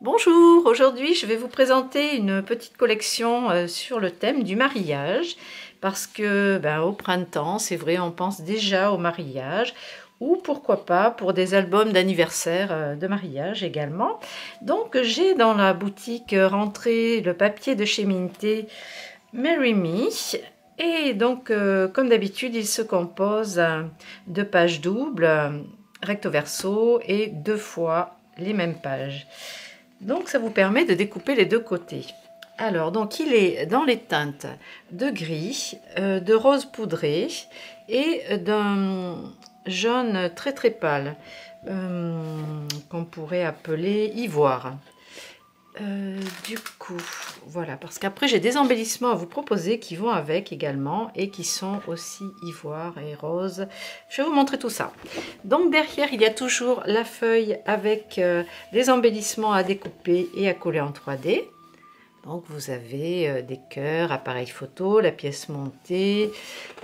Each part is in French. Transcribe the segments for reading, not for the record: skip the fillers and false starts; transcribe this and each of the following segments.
Bonjour, aujourd'hui je vais vous présenter une petite collection sur le thème du mariage parce que au printemps, c'est vrai, on pense déjà au mariage ou pourquoi pas pour des albums d'anniversaire de mariage également. Donc j'ai dans la boutique rentré le papier de chez Minté Marry Me et donc comme d'habitude il se compose de pages doubles recto verso et deux fois les mêmes pages. Donc ça vous permet de découper les deux côtés. Alors donc il est dans les teintes de gris, de rose poudré et d'un jaune très très pâle qu'on pourrait appeler ivoire. Du coup, voilà, parce qu'après j'ai des embellissements à vous proposer qui vont avec également et qui sont aussi ivoire et rose. Je vais vous montrer tout ça. Donc derrière, il y a toujours la feuille avec les embellissements à découper et à coller en 3D. Donc vous avez des cœurs, appareil photo, la pièce montée,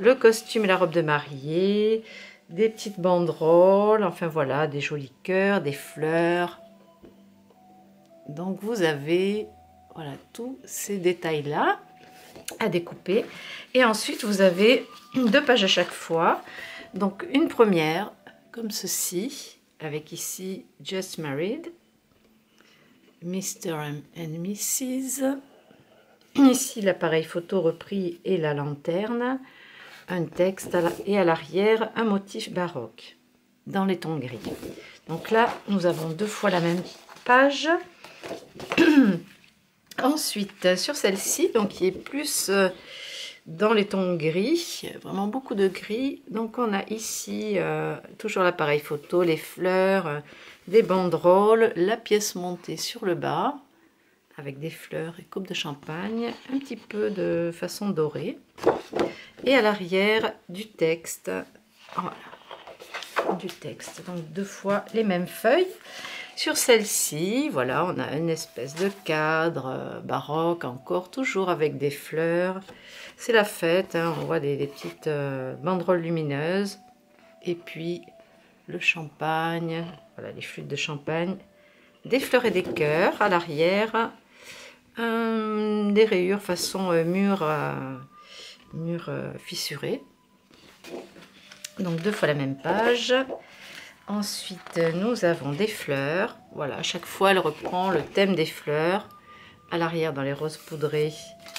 le costume et la robe de mariée, des petites banderoles, enfin voilà, des jolis cœurs, des fleurs. Donc vous avez voilà tous ces détails là à découper et ensuite vous avez deux pages à chaque fois, donc une première comme ceci avec ici Just Married, Mr. and Mrs. Ici l'appareil photo repris et la lanterne, un texte et à l'arrière un motif baroque dans les tons gris. Donc là nous avons deux fois la même page. Ensuite sur celle-ci, donc qui est plus dans les tons gris, vraiment beaucoup de gris, donc on a ici toujours l'appareil photo, les fleurs, des banderoles, la pièce montée sur le bas avec des fleurs et coupe de champagne, un petit peu de façon dorée, et à l'arrière du texte, voilà, du texte, donc deux fois les mêmes feuilles. Sur celle-ci, voilà, on a une espèce de cadre baroque, encore toujours avec des fleurs. C'est la fête, hein, on voit des petites banderoles lumineuses. Et puis le champagne, voilà les flûtes de champagne, des fleurs et des cœurs à l'arrière, des rayures façon mur fissuré. Donc deux fois la même page. Ensuite, nous avons des fleurs. Voilà, à chaque fois, elle reprend le thème des fleurs. À l'arrière, dans les roses poudrées,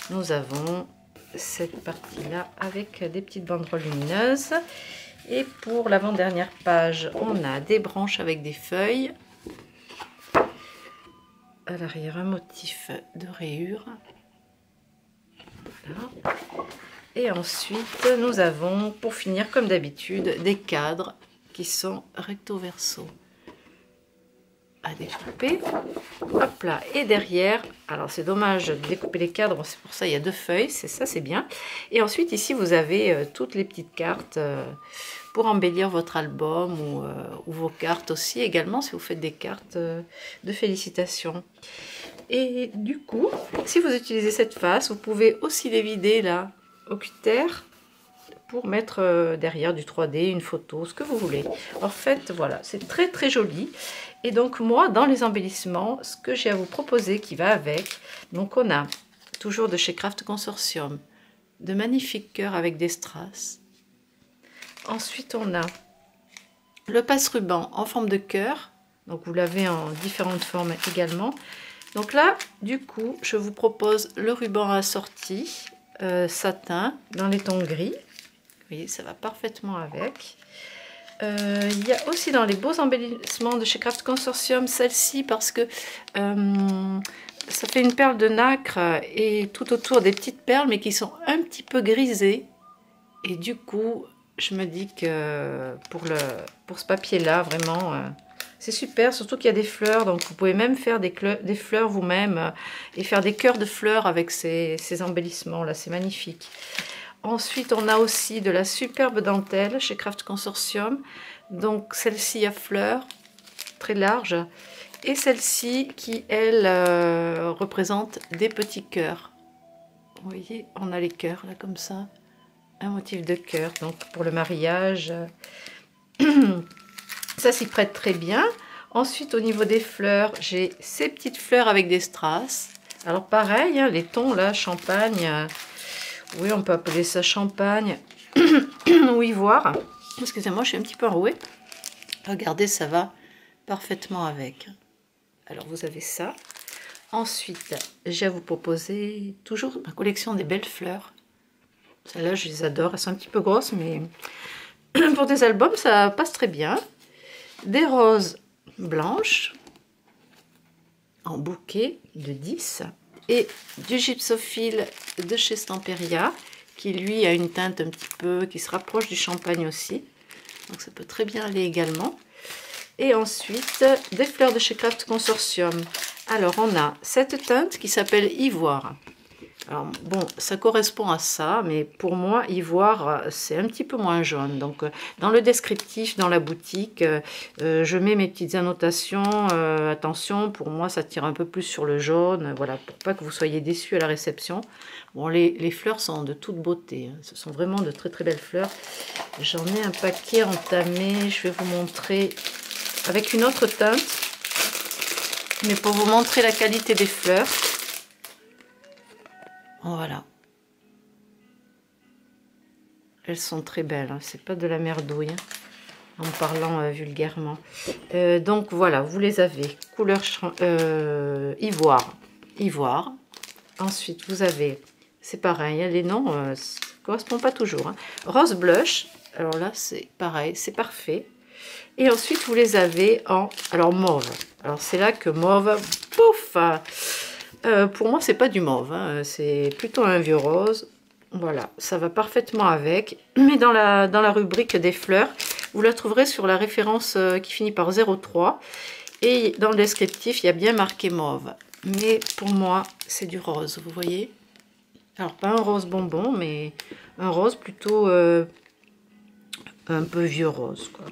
nous avons cette partie-là avec des petites banderoles lumineuses. Et pour l'avant-dernière page, on a des branches avec des feuilles. À l'arrière, un motif de rayures. Voilà. Et ensuite, nous avons, pour finir, comme d'habitude, des cadres qui sont recto verso à découper. Hop là, et derrière, alors c'est dommage de découper les cadres, c'est pour ça il y a deux feuilles, c'est ça, c'est bien. Et ensuite ici vous avez toutes les petites cartes pour embellir votre album ou vos cartes aussi également si vous faites des cartes de félicitations. Et du coup, si vous utilisez cette face, vous pouvez aussi les vider là au cutter pour mettre derrière du 3D, une photo, ce que vous voulez. En fait, voilà, c'est très très joli. Et donc moi, dans les embellissements, ce que j'ai à vous proposer qui va avec, donc on a toujours de chez Craft Consortium, de magnifiques cœurs avec des strass. Ensuite, on a le passe-ruban en forme de cœur, donc vous l'avez en différentes formes également. Donc là, du coup, je vous propose le ruban assorti satin dans les tons gris. Vous voyez, ça va parfaitement avec. Il y a aussi dans les beaux embellissements de chez Craft Consortium, celle-ci parce que ça fait une perle de nacre et tout autour des petites perles mais qui sont un petit peu grisées. Et du coup, je me dis que pour ce papier-là, vraiment, c'est super. Surtout qu'il y a des fleurs, donc vous pouvez même faire des fleurs vous-même et faire des cœurs de fleurs avec ces embellissements-là. C'est magnifique. Ensuite, on a aussi de la superbe dentelle chez Craft Consortium. Donc, celle-ci à fleurs, très large. Et celle-ci qui, elle, représente des petits cœurs. Vous voyez, on a les cœurs, là, comme ça. Un motif de cœur, donc pour le mariage. Ça s'y prête très bien. Ensuite, au niveau des fleurs, j'ai ces petites fleurs avec des strass. Alors pareil, hein, les tons là, champagne, oui, on peut appeler ça champagne ou ivoire. Excusez-moi, je suis un petit peu enrouée. Regardez, ça va parfaitement avec. Alors vous avez ça. Ensuite, j'ai à vous proposer toujours ma collection des belles fleurs. Celles-là, je les adore. Elles sont un petit peu grosses, mais pour des albums, ça passe très bien. Des roses blanches en bouquet de 10 et du gypsophile de chez Stamperia qui lui a une teinte un petit peu qui se rapproche du champagne aussi, donc ça peut très bien aller également. Et ensuite des fleurs de chez Craft Consortium. Alors on a cette teinte qui s'appelle ivoire. Alors bon, ça correspond à ça, mais pour moi, ivoire, c'est un petit peu moins jaune. Donc, dans le descriptif, dans la boutique, je mets mes petites annotations. Attention, pour moi, ça tire un peu plus sur le jaune. Voilà, pour pas que vous soyez déçus à la réception. Bon, les fleurs sont de toute beauté. Hein. Ce sont vraiment de très très belles fleurs. J'en ai un paquet entamé. Je vais vous montrer avec une autre teinte. Mais pour vous montrer la qualité des fleurs. Voilà. Elles sont très belles, hein. C'est pas de la merdouille, hein, en parlant vulgairement. Donc voilà, vous les avez. Couleur ivoire. Ivoire. Ensuite, vous avez, c'est pareil, hein, les noms ne correspondent pas toujours. Hein. Rose blush. Alors là, c'est pareil, c'est parfait. Et ensuite, vous les avez en mauve. Alors c'est là que mauve, pouf, pour moi, c'est pas du mauve, hein, c'est plutôt un vieux rose. Voilà, ça va parfaitement avec. Mais dans la rubrique des fleurs, vous la trouverez sur la référence qui finit par 03. Et dans le descriptif, il y a bien marqué mauve. Mais pour moi, c'est du rose, vous voyez. Alors, pas un rose bonbon, mais un rose plutôt un peu vieux rose, quoi.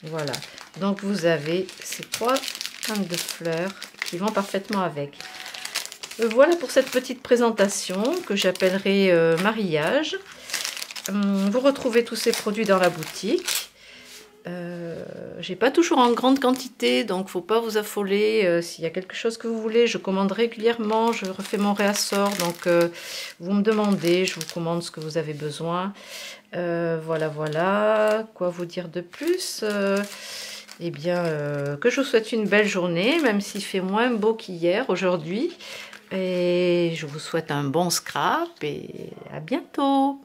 Voilà, donc vous avez ces 3 teintes de fleurs qui vont parfaitement avec. Voilà pour cette petite présentation que j'appellerai mariage. Vous retrouvez tous ces produits dans la boutique. J'ai pas toujours en grande quantité, donc faut pas vous affoler. S'il y a quelque chose que vous voulez, je commande régulièrement, je refais mon réassort. Donc vous me demandez, je vous commande ce que vous avez besoin. Voilà. Quoi vous dire de plus eh bien, que je vous souhaite une belle journée, même s'il fait moins beau qu'hier, aujourd'hui. Et je vous souhaite un bon scrap et à bientôt.